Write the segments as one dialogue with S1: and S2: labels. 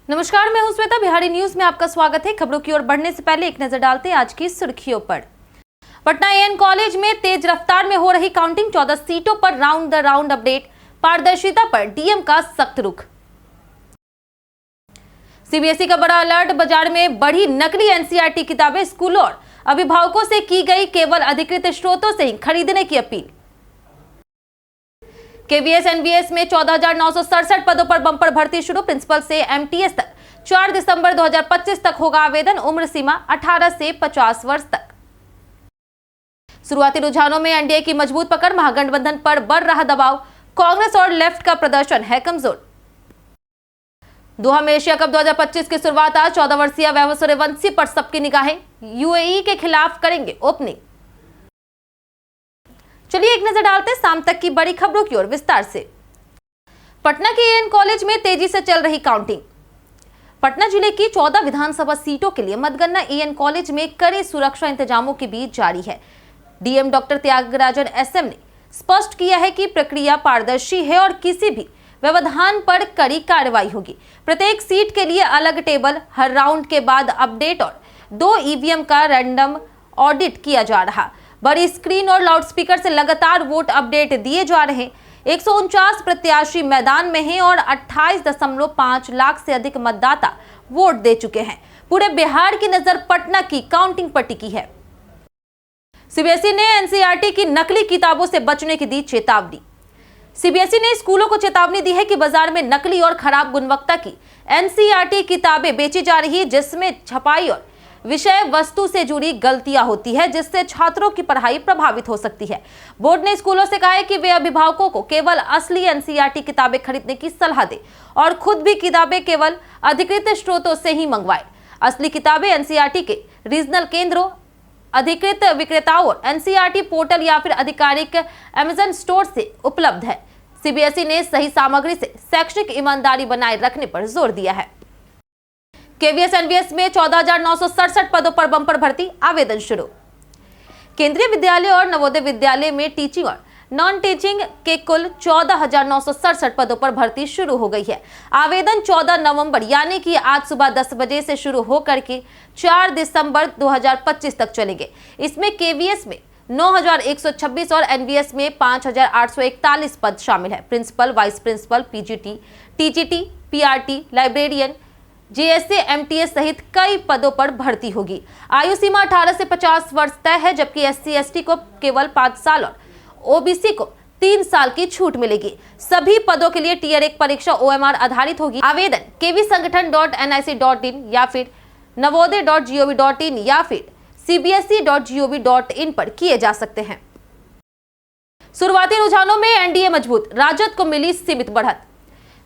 S1: नमस्कार, मैं हूं श्वेता। बिहारी न्यूज में आपका स्वागत है। खबरों की ओर बढ़ने से पहले एक नजर डालते हैं आज की सुर्खियों पर। पटना एएन कॉलेज में तेज रफ्तार में हो रही काउंटिंग, 14 सीटों पर राउंड द राउंड अपडेट, पारदर्शिता पर डीएम का सख्त रुख। सीबीएसई का बड़ा अलर्ट, बाजार में बढ़ी नकली एनसीईआरटी किताबें, स्कूलों और अभिभावकों से की गई केवल अधिकृत स्रोतों से ही खरीदने की अपील। केवीएस एनवीएस में 14,967 पदों पर बंपर भर्ती शुरू, प्रिंसिपल से एमटीएस तक 4 दिसंबर 2025 तक होगा आवेदन, उम्र सीमा 18 से 50 वर्ष तक। शुरुआती रुझानों में एनडीए की मजबूत पकड़, महागठबंधन पर बढ़ रहा दबाव, कांग्रेस और लेफ्ट का प्रदर्शन है कमजोर। दोहा में एशिया कप 2025 की शुरुआत आज, 14 वर्षीय वैभव सूर्यवंशी पर सबकी निगाहें, यूएई के खिलाफ करेंगे ओपनिंग। चलिए एक नजर डालते हैं शाम तक की बड़ी खबरों की ओर विस्तार से। पटना के एएन कॉलेज में तेजी से चल रही काउंटिंग। पटना जिले की 14 विधानसभा सीटों के लिए मतगणना एएन कॉलेज में कड़े सुरक्षा इंतजामों के बीच जारी है। डीएम डॉक्टर त्यागराजन एसएम ने स्पष्ट किया है कि प्रक्रिया पारदर्शी है और किसी भी व्यवधान पर कड़ी कार्रवाई होगी। प्रत्येक सीट के लिए अलग टेबल, हर राउंड के बाद अपडेट और 2 ईवीएम का रैंडम ऑडिट किया जा रहा। बड़ी स्क्रीन और लाउडस्पीकर से लगातार वोट अपडेट दिए जा रहे हैं। 149 प्रत्याशी मैदान में हैं और 28.5 लाख से अधिक मतदाता वोट दे चुके हैं। पूरे बिहार की नजर पटना की काउंटिंग पर टिकी है। सीबीएसई ने एनसीईआरटी की नकली किताबों से बचने की दी चेतावनी। सीबीएसई ने स्कूलों को चेतावनी दी है कि बाजार में नकली और खराब गुणवत्ता की एनसीईआरटी किताबें बेची जा रही है, जिसमें छपाई और विषय वस्तु से जुड़ी गलतियां होती है, जिससे छात्रों की पढ़ाई प्रभावित हो सकती है। बोर्ड ने स्कूलों से कहा है कि वे अभिभावकों को केवल असली एनसीईआरटी किताबें खरीदने की सलाह दें और खुद भी किताबें केवल अधिकृत स्रोतों से ही मंगवाएं। असली किताबें एनसीईआरटी के रीजनल केंद्रों, अधिकृत विक्रेताओं और एनसीईआरटी पोर्टल या फिर आधिकारिक अमेजन स्टोर से उपलब्ध है। सीबीएसई ने सही सामग्री से शैक्षणिक ईमानदारी बनाए रखने पर जोर दिया है। केवीएस एनवीएस में 14,967 पदों पर बंपर भर्ती, आवेदन शुरू। केंद्रीय विद्यालय और नवोदय विद्यालय में टीचिंग और नॉन टीचिंग के कुल 14,967 पदों पर भर्ती शुरू हो गई है। आवेदन 14 नवंबर यानी कि आज सुबह 10 बजे से शुरू होकर के 4 दिसंबर 2025 तक चलेंगे। इसमें केवीएस में 9,126 और एनवीएस में 5,841 पद शामिल है। Principal, vice principal, PGT, TGT, PRT, librarian, JSA, MTS सहित कई पदों पर भर्ती होगी। आयु सीमा 18 से 50 वर्ष तय है, जबकि एससी एसटी को केवल 5 साल और ओबीसी को 3 साल की छूट मिलेगी। सभी पदों के लिए टियर 1 परीक्षा ओएमआर आधारित होगी। आवेदन kvsangathan.nic.in या फिर navodaya.gov.in या फिर cbse.gov.in पर किए जा सकते हैं। शुरुआती रुझानों में एनडीए मजबूत, राजद को मिली सीमित बढ़त।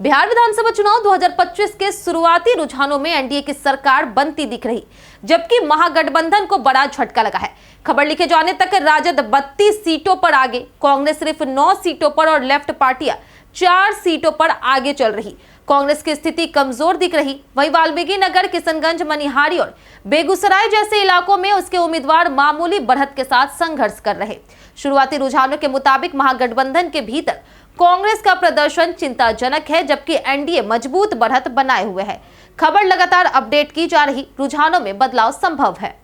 S1: बिहार विधानसभा चुनाव 2025 के शुरुआती रुझानों में एनडीए की सरकार बनती दिख रही, जबकि महागठबंधन को बड़ा झटका लगा है। खबर लिखे जाने तक राजद 32 सीटों पर आगे, कांग्रेस सिर्फ 9 सीटों पर और लेफ्ट पार्टियां 4 सीटों पर आगे चल रही। कांग्रेस की स्थिति कमजोर दिख रही। वहीं वाल्मीकि नगर, किशनगंज, मनिहारी और बेगूसराय जैसे इलाकों में उसके उम्मीदवार मामूली बढ़त के साथ संघर्ष कर रहे। शुरुआती रुझानों के मुताबिक महागठबंधन के भीतर कांग्रेस का प्रदर्शन चिंताजनक है, जबकि एनडीए मजबूत बढ़त बनाए हुए है। खबर लगातार अपडेट की जा रही, रुझानों में बदलाव संभव है।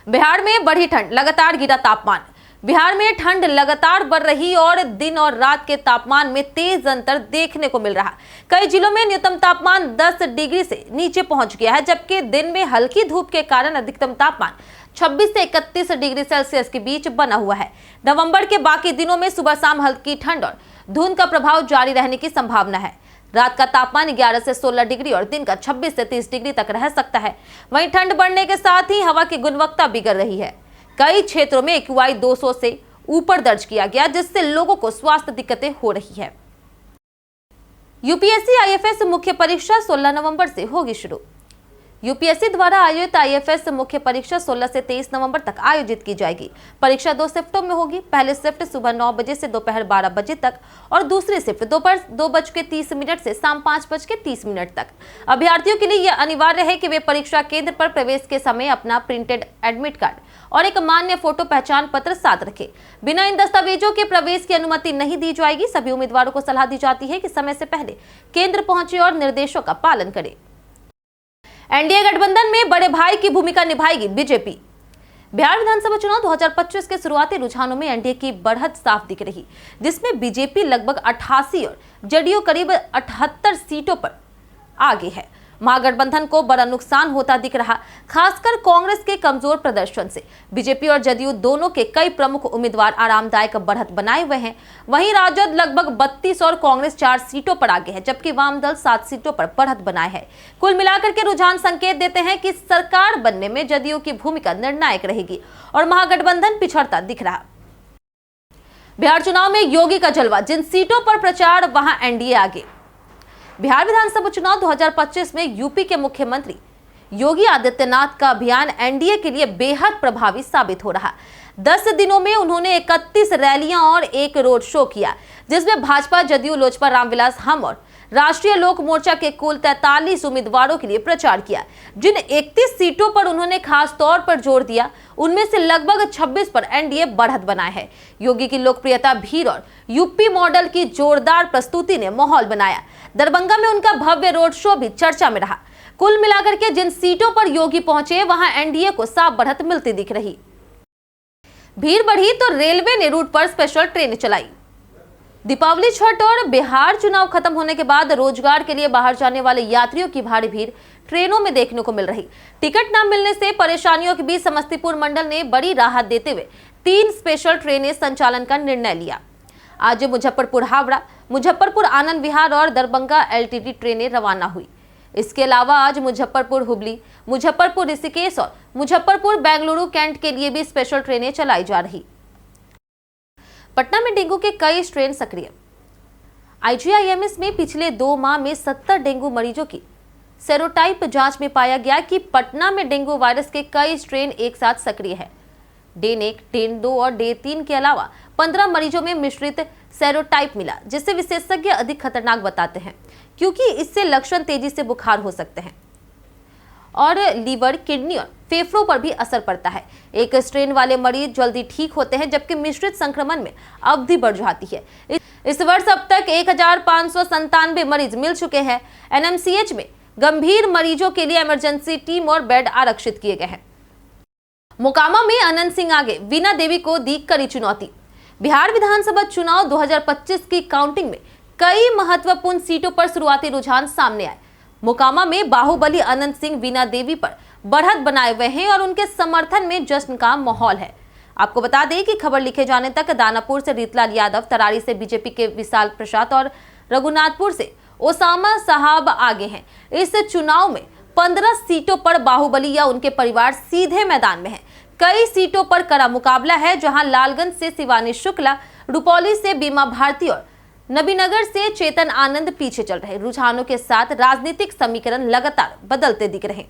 S1: बिहार में बढ़ी ठंड, लगातार गिरा तापमान। बिहार में ठंड लगातार बढ़ रही और दिन और रात के तापमान में तेज अंतर देखने को मिल रहा। कई जिलों में न्यूनतम तापमान 10 डिग्री से नीचे पहुंच गया है, जबकि दिन में हल्की धूप के कारण अधिकतम तापमान 26 से 31 डिग्री सेल्सियस के बीच बना हुआ है। नवंबर के बाकी दिनों में सुबह शाम हल्की ठंड और धुंध का प्रभाव जारी रहने की संभावना है। रात का तापमान 11 से 16 डिग्री और दिन का 26 से 30 डिग्री तक रह सकता है। वहीं ठंड बढ़ने के साथ ही हवा की गुणवत्ता बिगड़ रही है। कई क्षेत्रों में एक्यूआई 200 से ऊपर दर्ज किया गया, जिससे लोगों को स्वास्थ्य दिक्कतें हो रही है। यूपीएससी आईएफएस मुख्य परीक्षा 16 नवंबर से होगी शुरू। यूपीएससी द्वारा आयोजित आईएफएस मुख्य परीक्षा 16 से 23 नवंबर तक आयोजित की जाएगी। परीक्षा 2 शिफ्टों में होगी। पहली शिफ्ट सुबह 9 बजे से दोपहर 12 बजे तक और दूसरी शिफ्ट दोपहर 2:30 से शाम 5:30 तक। अभ्यर्थियों के लिए यह अनिवार्य है कि वे परीक्षा केंद्र पर प्रवेश के समय अपना प्रिंटेड एडमिट कार्ड और एक मान्य फोटो पहचान पत्र साथ रखें। बिना इन दस्तावेजों के प्रवेश की अनुमति नहीं दी जाएगी। सभी उम्मीदवारों को सलाह दी जाती है कि समय से पहले केंद्र पहुंचे और निर्देशों का पालन करें। एनडीए गठबंधन में बड़े भाई की भूमिका निभाएगी बीजेपी। बिहार विधानसभा चुनाव 2025 के शुरुआती रुझानों में एनडीए की बढ़त साफ दिख रही, जिसमें बीजेपी लगभग 88 और जदयू करीब 78 सीटों पर आगे है। महागठबंधन को बड़ा नुकसान होता दिख रहा, खासकर कांग्रेस के कमजोर प्रदर्शन से। बीजेपी और जदयू दोनों के कई प्रमुख उम्मीदवार आरामदायक बढ़त बनाए हुए हैं। वहीं राजद लगभग 32 और कांग्रेस 4 सीटों पर आगे है, जबकि वाम दल 7 सीटों पर बढ़त बनाए है। कुल मिलाकर के रुझान संकेत देते हैं कि सरकार बनने में जदयू की भूमिका निर्णायक रहेगी और महागठबंधन पिछड़ता दिख रहा। बिहार चुनाव में योगी का जलवा, जिन सीटों पर प्रचार वहां एनडीए आगे। बिहार विधानसभा चुनाव 2025 में यूपी के मुख्यमंत्री योगी आदित्यनाथ का अभियान एनडीए के लिए बेहद प्रभावी साबित हो रहा। 10 दिनों में उन्होंने 31 रैलियां और 1 रोड शो किया, जिसमें भाजपा, जदयू, लोजपा, रामविलास हम और राष्ट्रीय लोक मोर्चा के कुल 43 उम्मीदवारों के लिए प्रचार किया। जिन 31 सीटों पर उन्होंने खास तौर पर जोर दिया, उनमें से लगभग 26 पर एनडीए बढ़त बनाए है। योगी की लोकप्रियता, भीड़ और यूपी मॉडल की जोरदार प्रस्तुति ने माहौल बनाया। दरभंगा में उनका भव्य रोड शो भी चर्चा में रहा। कुल मिलाकर के जिन सीटों पर योगी पहुंचे, वहां एनडीए को साफ बढ़त मिलती दिख रही। भीड़ बढ़ी तो रेलवे ने रूट पर स्पेशल ट्रेन चलाई। दीपावली, छठ और बिहार चुनाव खत्म होने के बाद रोजगार के लिए बाहर जाने वाले यात्रियों की भारी भीड़ ट्रेनों में देखने को मिल रही। टिकट न मिलने से परेशानियों के बीच समस्तीपुर मंडल ने बड़ी राहत देते हुए 3 स्पेशल ट्रेनें संचालन का निर्णय लिया। आज मुजफ्फरपुर हावड़ा, मुजफ्फरपुर आनंद विहार और दरभंगा एलटीटी ट्रेनें रवाना हुई। इसके अलावा आज मुजफ्फरपुर हुबली, मुजफ्फरपुर ऋषिकेश और मुजफ्फरपुर बेंगलुरु कैंट के लिए भी स्पेशल ट्रेनें चलाई जा रही। पटना में डेंगू के कई स्ट्रेन सक्रिय। आईजीआईएमएस में पिछले 2 माह में 70 डेंगू मरीजों की सेरोटाइप जांच में पाया गया कि पटना में डेंगू वायरस के कई स्ट्रेन एक साथ सक्रिय है। डेन 1, डेन 2 और डे 3 के अलावा 15 मरीजों में मिश्रित सेरोटाइप मिला, जिसे विशेषज्ञ अधिक खतरनाक बताते हैं, क्योंकि इससे लक्षण तेजी से बुखार हो सकते हैं और लीवर, किडनी और फेफड़ों पर भी असर पड़ता है। एक स्ट्रेन वाले मरीज जल्दी ठीक होते हैं, जबकि मिश्रित संक्रमण में अवधि बढ़ जाती है। इस वर्ष अब तक 1597 मरीज मिल चुके हैं। एनएमसीएच में गंभीर मरीजों के लिए इमरजेंसी टीम और बेड आरक्षित किए गए हैं। मोकामा में अनंत सिंह आगे, वीना देवी को दी कड़ी चुनौती। बिहार विधानसभा चुनाव 2025 की काउंटिंग में कई महत्वपूर्ण सीटों पर शुरुआती रुझान सामने आए। मोकामा में बाहुबली अनंत सिंह वीना देवी पर बढ़त बनाए हुए हैं और उनके समर्थन में जश्न का माहौल है। आपको बता दें कि खबर लिखे जाने तक दानापुर से रीतलाल यादव, तरारी से बीजेपी के विशाल प्रसाद और रघुनाथपुर से ओसामा साहब आगे हैं। इस चुनाव में 15 सीटों पर बाहुबली या उनके परिवार सीधे मैदान में है। कई सीटों पर कड़ा मुकाबला है, जहां लालगंज से शिवानी शुक्ला, रुपौली से बीमा भारती और नबीनगर से चेतन आनंद पीछे चल रहे। रुझानों के साथ राजनीतिक समीकरण लगातार बदलते दिख रहे।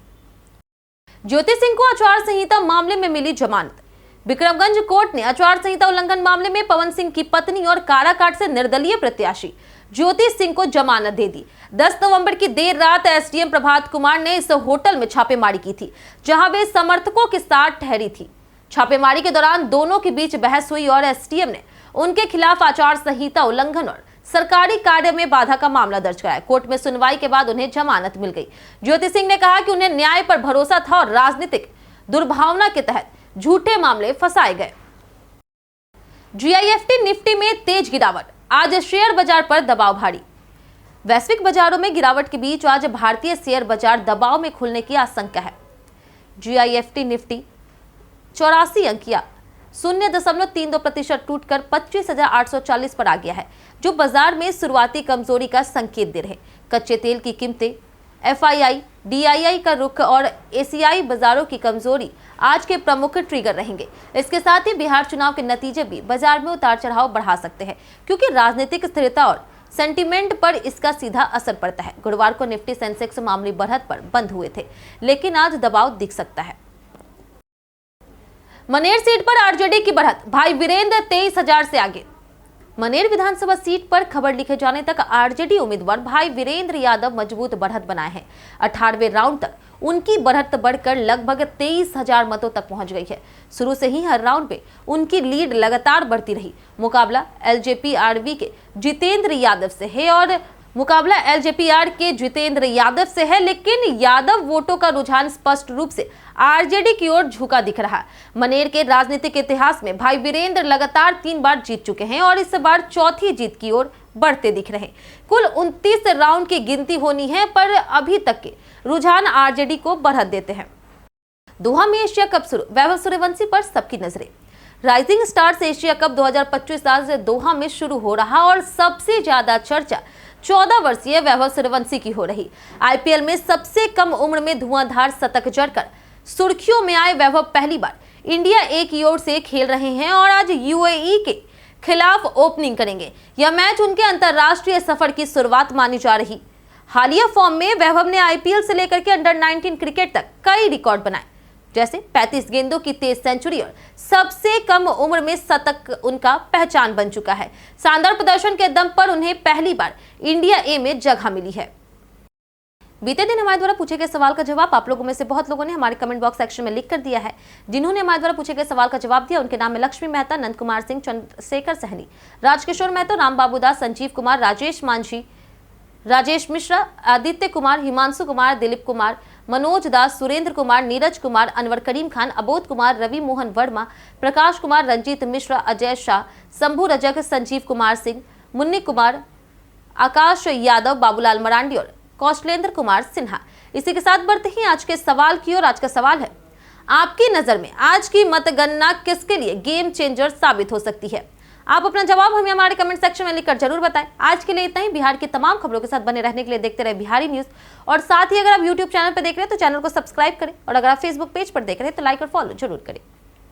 S1: ज्योति सिंह को आचार संहिता मामले में मिली जमानत। विक्रमगंज कोर्ट ने आचार संहिता उल्लंघन मामले में पवन सिंह की पत्नी और काराकाट से निर्दलीय प्रत्याशी ज्योति सिंह को जमानत दे दी। 10 नवंबर की देर रात एसडीएम प्रभात कुमार ने इस होटल में छापेमारी की थी, जहां वे समर्थकों के साथ ठहरी थी। छापेमारी के दौरान दोनों के बीच बहस हुई और एसडीएम ने उनके खिलाफ आचार संहिता उल्लंघन और सरकारी कार्य में बाधा का मामला दर्ज कराया। कोर्ट में सुनवाई के बाद उन्हें जमानत मिल गई। ज्योति सिंह ने कहा कि उन्हें न्याय पर भरोसा था और राजनीतिक दुर्भावना के तहत झूठे मामले फंसाए गए। जीआईएफटी निफ्टी में तेज गिरावट, आज शेयर बाजार पर दबाव भारी। वैश्विक बाजारों में गिरावट के बीच आज भारतीय शेयर बाजार दबाव में खुलने की आशंका है। जीआईएफटी निफ्टी 84 अंकिया 0.32% टूटकर 25,840 पर आ गया है, जो बाजार में शुरुआती कमजोरी का संकेत दे रहे। कच्चे तेल की कीमतें, एफआईआई, डीआईआई का रुख और एशियाई बाजारों की कमजोरी आज के प्रमुख ट्रिगर रहेंगे। इसके साथ ही बिहार चुनाव के नतीजे भी बाजार में उतार चढ़ाव बढ़ा सकते हैं, क्योंकि राजनीतिक स्थिरता और सेंटीमेंट पर इसका सीधा असर पड़ता है। गुरुवार को निफ्टी सेंसेक्स मामूली बढ़त पर बंद हुए थे, लेकिन आज दबाव दिख सकता है। मनेर सीट पर आरजेडी की बढ़त, भाई वीरेंद्र 23,000 से आगे। मनेर विधानसभा सीट पर खबर लिखे जाने तक आरजेडी उम्मीदवार भाई वीरेंद्र यादव मजबूत बढ़त बनाए हैं। 18वें राउंड तक उनकी बढ़त बढ़कर लगभग 23,000 मतों तक पहुंच गई है। शुरू से ही हर राउंड में उनकी लीड लगातार बढ़ती रही। मुकाबला एलजेपी आरवी के जितेंद्र यादव से है लेकिन यादव वोटों का रुझान स्पष्ट रूप से आरजेडी की ओर झुका दिख रहा है। मनेर के राजनीतिक इतिहास में भाई वीरेंद्र लगातार 3 बार जीत चुके हैं और इस बार चौथी जीत की ओर बढ़ते दिख रहे हैं। कुल 29 राउंड की गिनती होनी है, पर अभी तक के रुझान आरजेडी को बढ़त देते हैं। दोहा में एशिया कप शुरू, वैभव सूर्यवंशी पर सबकी नजरें। राइजिंग स्टार्स एशिया कप 2025 आज दोहा में शुरू हो रहा और सबसे ज्यादा चर्चा 14 वर्षीय वैभव सूर्यवंशी की हो रही। आईपीएल में सबसे कम उम्र में धुआंधार शतक जड़कर सुर्खियों में आए वैभव पहली बार इंडिया ए की ओर से खेल रहे हैं और आज यूएई के खिलाफ ओपनिंग करेंगे। यह मैच उनके अंतरराष्ट्रीय सफर की शुरुआत मानी जा रही। हालिया फॉर्म में वैभव ने आईपीएल से लेकर के अंडर 19 क्रिकेट तक कई रिकॉर्ड बनाए, जैसे 35 गेंदों की तेज सेंचुरी और सबसे कम उम्र में शतक उनका पहचान बन चुका है। शानदार प्रदर्शन के दम पर उन्हें पहली बार इंडिया ए में जगह मिली है। बीते दिन हमारे द्वारा पूछे गए सवाल का जवाब आप लोगों में से बहुत लोगों ने हमारे कमेंट बॉक्स सेक्शन में लिख कर दिया है। जिन्होंने हमारे द्वारा पूछे गए सवाल का जवाब दिया उनके नाम में लक्ष्मी मेहता, नंद कुमार सिंह, चंद्रशेखर सहनी, राजकिशोर महतो, राम बाबू दास, संजीव कुमार, राजेश मांझी, राजेश मिश्रा, आदित्य कुमार, हिमांशु कुमार, दिलीप कुमार, मनोज दास, सुरेंद्र कुमार, नीरज कुमार, अनवर करीम खान, अबोध कुमार, रवि मोहन वर्मा, प्रकाश कुमार, रंजीत मिश्रा, अजय शाह, शंभू रजक, संजीव कुमार सिंह, मुन्नी कुमार, आकाश यादव, बाबूलाल मरांडी और कौशलेंद्र कुमार सिन्हा। इसी के साथ बढ़ते हैं आज के सवाल की ओर। आज का सवाल है, आपकी नजर में आज की मतगणना किसके लिए गेम चेंजर साबित हो सकती है? आप अपना जवाब हमें हमारे कमेंट सेक्शन में लिखकर जरूर बताएं। आज के लिए इतना ही। बिहार की तमाम खबरों के साथ बने रहने के लिए देखते रहे बिहारी न्यूज और साथ ही अगर आप यूट्यूब चैनल पर देख रहे हैं तो चैनल को सब्सक्राइब करें और अगर आप फेसबुक पेज पर देख रहे हैं तो लाइक और फॉलो जरूर करें।